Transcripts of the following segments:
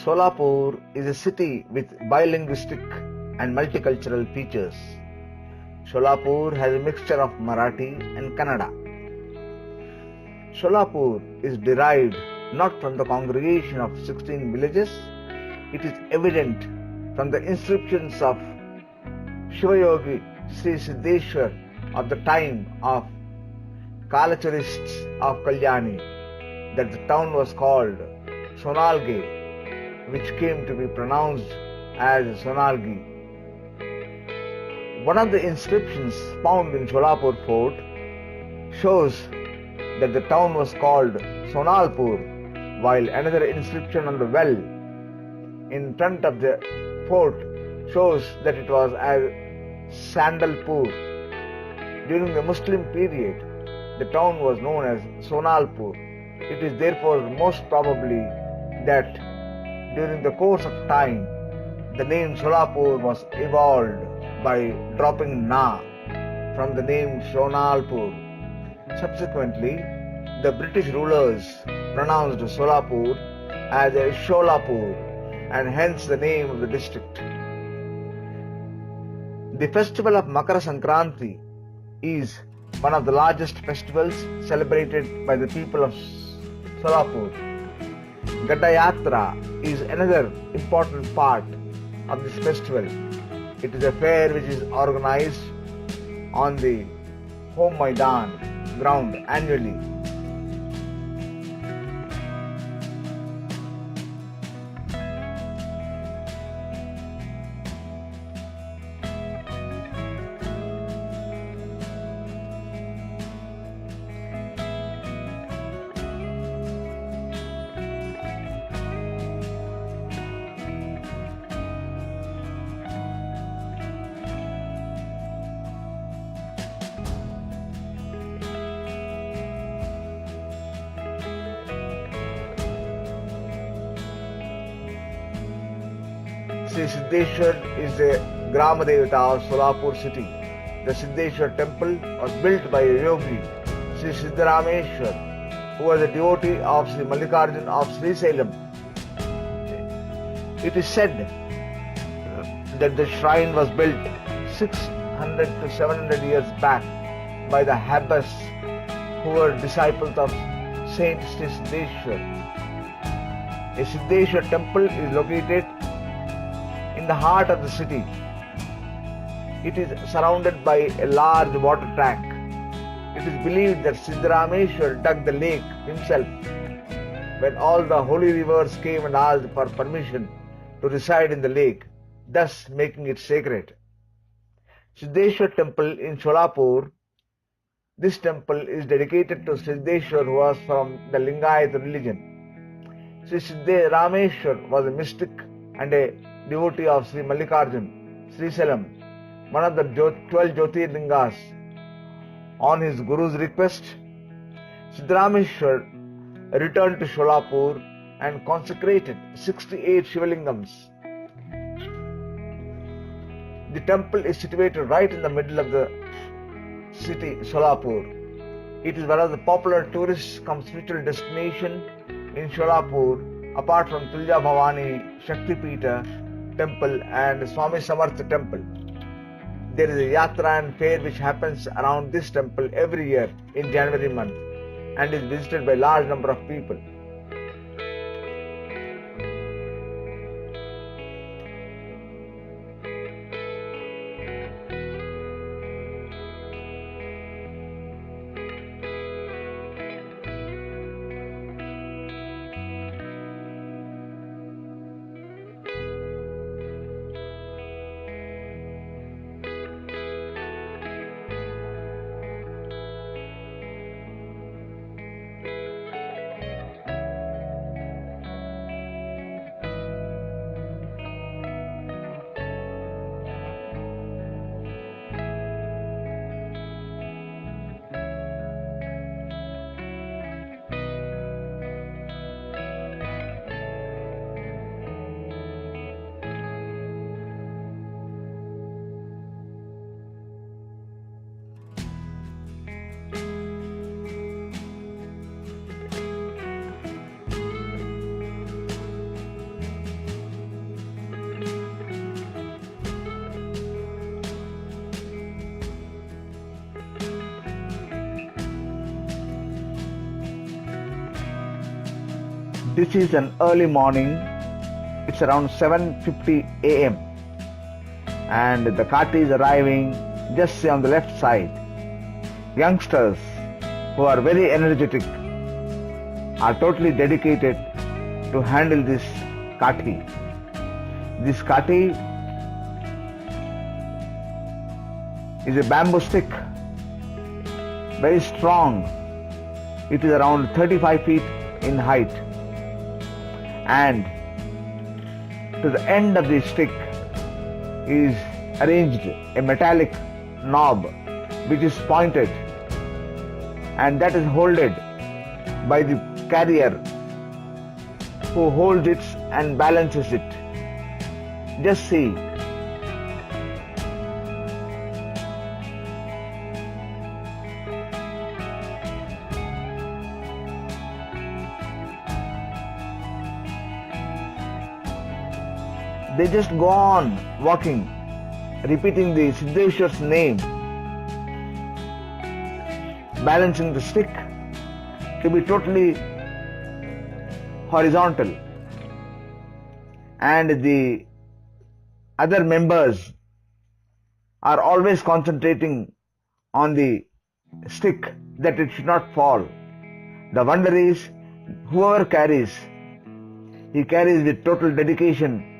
Solapur is a city with bilinguistic and multicultural features. Solapur has a mixture of Marathi and Kannada. Solapur is derived not from the congregation of 16 villages, it is evident from the inscriptions of Shivayogi Sri Siddheshwar of the time of Kalacharists of Kalyani that the town was called Sonalge, which came to be pronounced as Sonalgi. One of the inscriptions found in Solapur fort shows that the town was called Sonalpur, while another inscription on the well in front of the fort shows that it was as Sandalpur. During the Muslim period, the town was known as Sonalpur. It is therefore most probably that during the course of time, the name Solapur was evolved by dropping Na from the name Sonalpur. Subsequently, the British rulers pronounced Solapur as a Sholapur and hence the name of the district. The festival of Makara Sankranti is one of the largest festivals celebrated by the people of Solapur. Gadda Yatra is another important part of this festival. It is a fair which is organized on the home Maidan ground annually. Sri Siddheshwar is the Grama Devata of Solapur city. The Siddheshwar temple was built by a yogi, Sri Siddharameshwar, who was a devotee of Sri Mallikarjun of Sri Salem. It is said that the shrine was built 600 to 700 years back by the Habbas who were disciples of Saint Sri Siddheshwar. A Siddheshwar temple is located in the heart of the city. It is surrounded by a large water tank. It is believed that Siddharameshwar dug the lake himself when all the holy rivers came and asked for permission to reside in the lake, thus making it sacred. Siddheshwar temple in Solapur. This temple is dedicated to Siddheshwar, who was from the Lingayat religion. Sri Siddharameshwar was a mystic and a devotee of Sri Mallikarjun, Sri Salem, one of the 12 Jyotirlingas. On his Guru's request, Siddharameshwar returned to Solapur and consecrated 68 Shivalingams. The temple is situated right in the middle of the city Solapur. It is one of the popular tourist cum spiritual destination in Solapur, apart from Tulja Bhavani Shakti Pita temple and Swami Samartha temple. There is a yatra and fair which happens around this temple every year in January month and is visited by a large number of people. This is an early morning. It's around 7:50 a.m. and the Kathis arriving just on the left side. Youngsters who are very energetic are totally dedicated to handle this Kathi. This Kathi is a bamboo stick, very strong. It is around 35 feet in height, and to the end of the stick is arranged a metallic knob which is pointed, and that is holded by the carrier who holds it and balances it. Just see. They just go on walking, repeating the Siddheshwar's name, balancing the stick to be totally horizontal, and the other members are always concentrating on the stick that it should not fall. The wonder is, whoever carries, he carries with total dedication.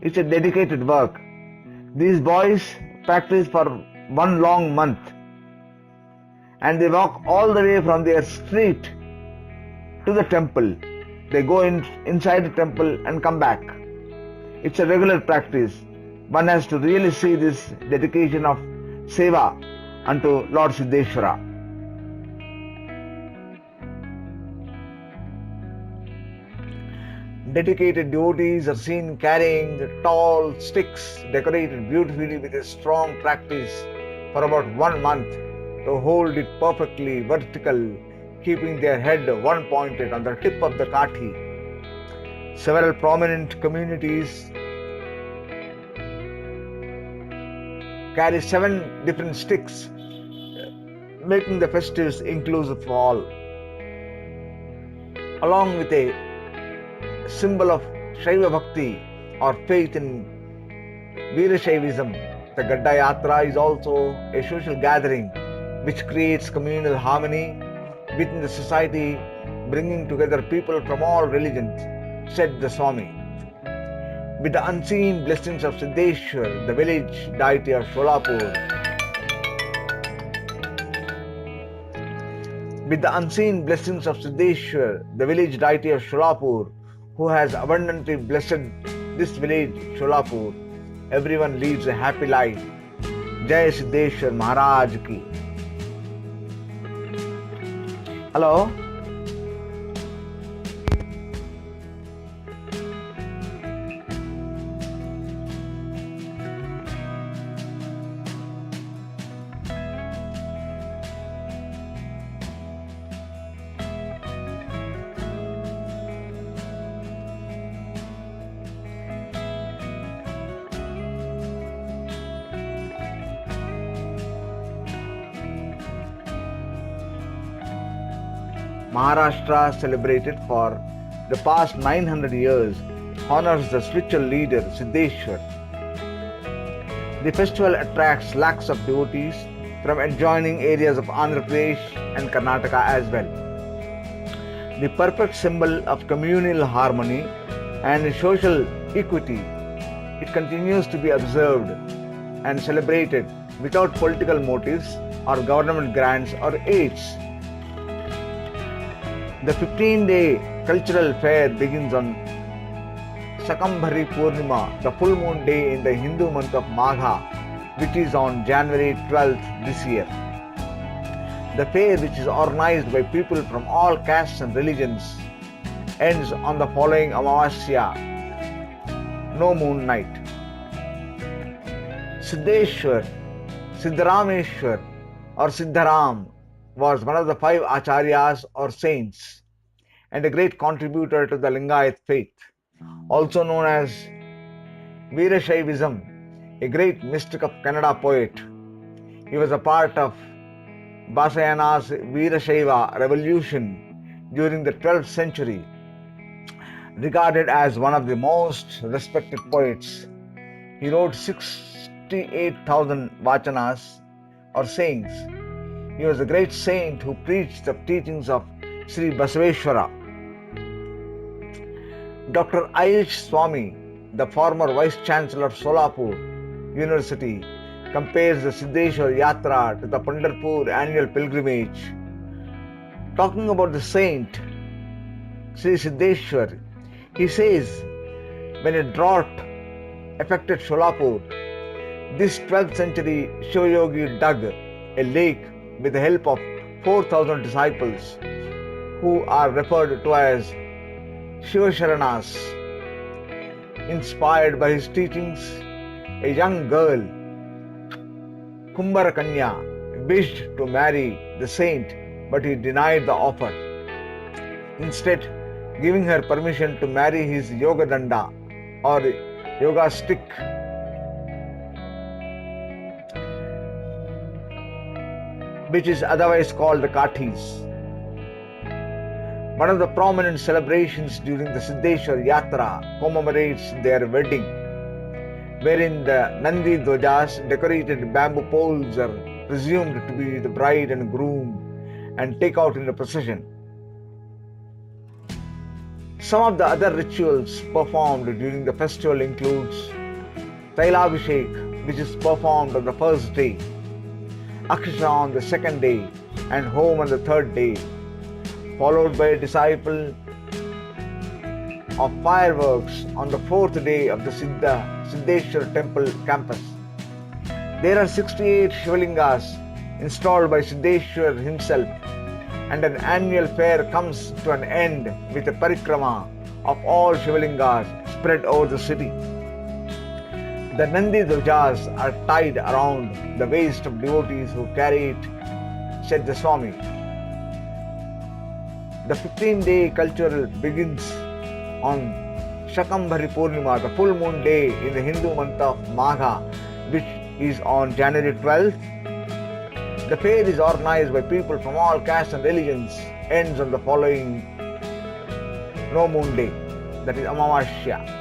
It's a dedicated work. These boys practice for one long month, and they walk all the way from their street to the temple. They go inside the temple and come back. It's a regular practice. One has to really see this dedication of seva unto Lord Siddheshwara. Dedicated devotees are seen carrying tall sticks decorated beautifully with a strong practice for about 1 month to hold it perfectly vertical, keeping their head one pointed on the tip of the Kathi. Several prominent communities carry 7 different sticks, making the festivities inclusive for all. Along with a symbol of Shaiva Bhakti or faith in Veerashaivism, the Gadda Yatra is also a social gathering which creates communal harmony within the society, bringing together people from all religions, said the Swami. With the unseen blessings of Siddheshwar, the village deity of Solapur, with the unseen blessings of Siddheshwar, the village deity of Solapur, who has abundantly blessed this village, Solapur, everyone leads a happy life. Jai Siddheshwar Maharaj ki. Hello? Maharashtra, celebrated for the past 900 years, honors the spiritual leader Siddheshwar. The festival attracts lakhs of devotees from adjoining areas of Andhra Pradesh and Karnataka as well. The perfect symbol of communal harmony and social equity, it continues to be observed and celebrated without political motives or government grants or aids. The 15-day cultural fair begins on Shakambhari Purnima, the full moon day in the Hindu month of Magha, which is on January 12th this year. The fair, which is organized by people from all castes and religions, ends on the following Amavasya, no moon night. Siddheshwar, Siddharameshwar or Siddharam was one of the 5 acharyas or saints and a great contributor to the Lingayat faith, also known as Veerashaivism, a great mystic of Kannada poet. He was a part of Basayana's Veerashaiva revolution during the 12th century, regarded as one of the most respected poets. He wrote 68,000 vachanas or sayings. He was a great saint who preached the teachings of Sri Basaveshwara. Dr. Ayush Swami, the former Vice Chancellor of Solapur University, compares the Siddheshwar Yatra to the Pandharpur annual pilgrimage. Talking about the saint, Sri Siddheshwar, he says, when a drought affected Solapur, this 12th century Shivayogi dug a lake with the help of 4,000 disciples who are referred to as Shivasharanas. Inspired by his teachings, a young girl, Kumbhara Kanya, wished to marry the saint, but he denied the offer, instead giving her permission to marry his yoga danda or yoga stick. Which is otherwise called the Kathis. One of the prominent celebrations during the Siddheshwar Yatra commemorates their wedding, wherein the Nandi Dwajas, decorated bamboo poles, are presumed to be the bride and groom and take out in the procession. Some of the other rituals performed during the festival includes Tailavishek, which is performed on the first day, Akshata on the second day, and Home on the third day, followed by a disciple of fireworks on the fourth day of the Siddheshwar temple campus. There are 68 Shivalingas installed by Siddheshwar himself, and an annual fair comes to an end with a parikrama of all Shivalingas spread over the city. The Nandi Dwajas are tied around the waist of devotees who carry it, said the Swami. The 15-day cultural begins on Shakambhari Purnima, the full moon day in the Hindu month of Magha, which is on January 12th. The fair is organized by people from all castes and religions, ends on the following no moon day, that is Amavasya.